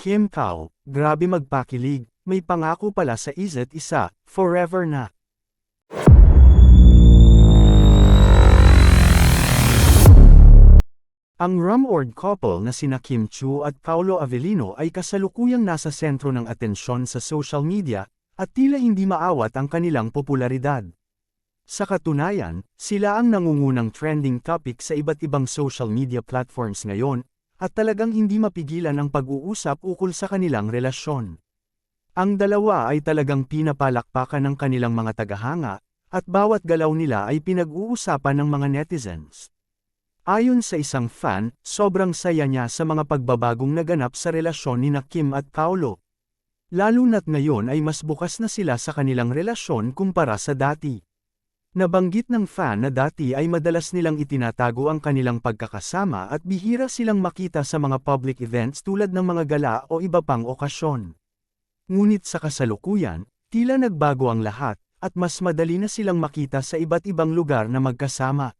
Kim Kao, grabe magpakilig, may pangako pala sa isa't isa, forever na. Ang rumored couple na sina Kim Chiu at Paolo Avellino ay kasalukuyang nasa sentro ng atensyon sa social media, at tila hindi maawat ang kanilang popularidad. Sa katunayan, sila ang nangungunang trending topic sa iba't ibang social media platforms ngayon, at talagang hindi mapigilan ang pag-uusap ukol sa kanilang relasyon. Ang dalawa ay talagang pinapalakpakan ng kanilang mga tagahanga, at bawat galaw nila ay pinag-uusapan ng mga netizens. Ayon sa isang fan, sobrang saya niya sa mga pagbabagong naganap sa relasyon ni Kim at Paolo. Lalo na't ngayon ay mas bukas na sila sa kanilang relasyon kumpara sa dati. Nabanggit ng fan na dati ay madalas nilang itinatago ang kanilang pagkakasama at bihira silang makita sa mga public events tulad ng mga gala o iba pang okasyon. Ngunit sa kasalukuyan, tila nagbago ang lahat, at mas madali na silang makita sa iba't ibang lugar na magkasama.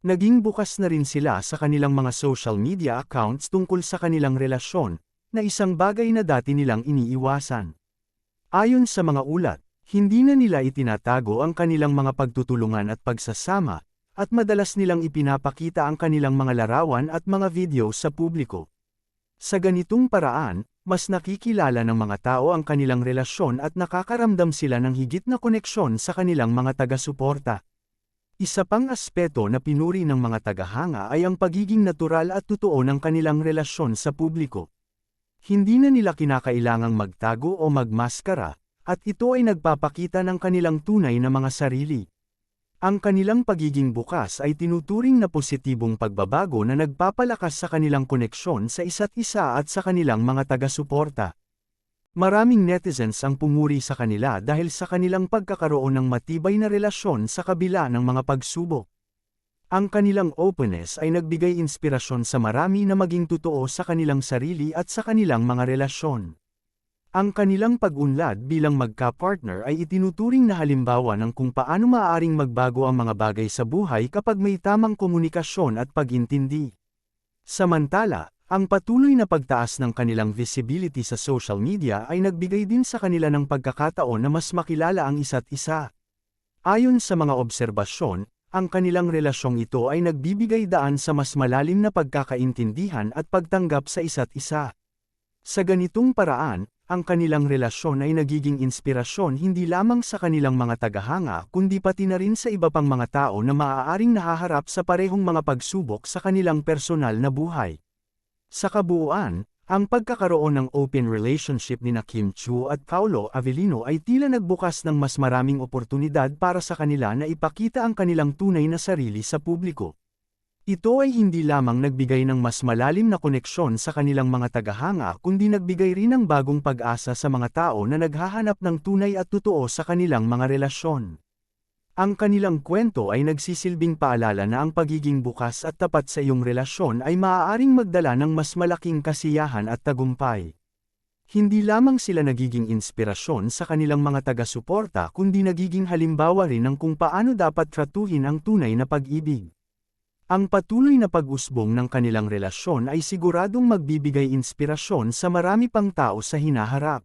Naging bukas na rin sila sa kanilang mga social media accounts tungkol sa kanilang relasyon, na isang bagay na dati nilang iniiwasan. Ayon sa mga ulat, hindi na nila itinatago ang kanilang mga pagtutulungan at pagsasama, at madalas nilang ipinapakita ang kanilang mga larawan at mga video sa publiko. Sa ganitong paraan, mas nakikilala ng mga tao ang kanilang relasyon at nakakaramdam sila ng higit na koneksyon sa kanilang mga taga-suporta. Isa pang aspeto na pinuri ng mga tagahanga ay ang pagiging natural at totoo ng kanilang relasyon sa publiko. Hindi na nila kinakailangang magtago o magmaskara, at ito ay nagpapakita ng kanilang tunay na mga sarili. Ang kanilang pagiging bukas ay tinuturing na positibong pagbabago na nagpapalakas sa kanilang koneksyon sa isa't isa at sa kanilang mga taga-suporta. Maraming netizens ang pumuri sa kanila dahil sa kanilang pagkakaroon ng matibay na relasyon sa kabila ng mga pagsubok. Ang kanilang openness ay nagbigay inspirasyon sa marami na maging totoo sa kanilang sarili at sa kanilang mga relasyon. Ang kanilang pag-unlad bilang magka-partner ay itinuturing na halimbawa ng kung paano maaaring magbago ang mga bagay sa buhay kapag may tamang komunikasyon at pag-intindi. Samantala, ang patuloy na pagtaas ng kanilang visibility sa social media ay nagbigay din sa kanila ng pagkakataon na mas makilala ang isa't isa. Ayon sa mga obserbasyon, ang kanilang relasyong ito ay nagbibigay daan sa mas malalim na pagkakaintindihan at pagtanggap sa isa't isa. Sa ganitong paraan, ang kanilang relasyon ay nagiging inspirasyon hindi lamang sa kanilang mga tagahanga kundi pati na rin sa iba pang mga tao na maaaring nahaharap sa parehong mga pagsubok sa kanilang personal na buhay. Sa kabuuan, ang pagkakaroon ng open relationship ni Kim Chiu at Paolo Avellino ay tila nagbukas ng mas maraming oportunidad para sa kanila na ipakita ang kanilang tunay na sarili sa publiko. Ito ay hindi lamang nagbigay ng mas malalim na koneksyon sa kanilang mga tagahanga kundi nagbigay rin ng bagong pag-asa sa mga tao na naghahanap ng tunay at totoo sa kanilang mga relasyon. Ang kanilang kwento ay nagsisilbing paalala na ang pagiging bukas at tapat sa iyong relasyon ay maaaring magdala ng mas malaking kasiyahan at tagumpay. Hindi lamang sila nagiging inspirasyon sa kanilang mga taga-suporta kundi nagiging halimbawa rin ng kung paano dapat tratuhin ang tunay na pag-ibig. Ang patuloy na pag-usbong ng kanilang relasyon ay siguradong magbibigay inspirasyon sa marami pang tao sa hinaharap.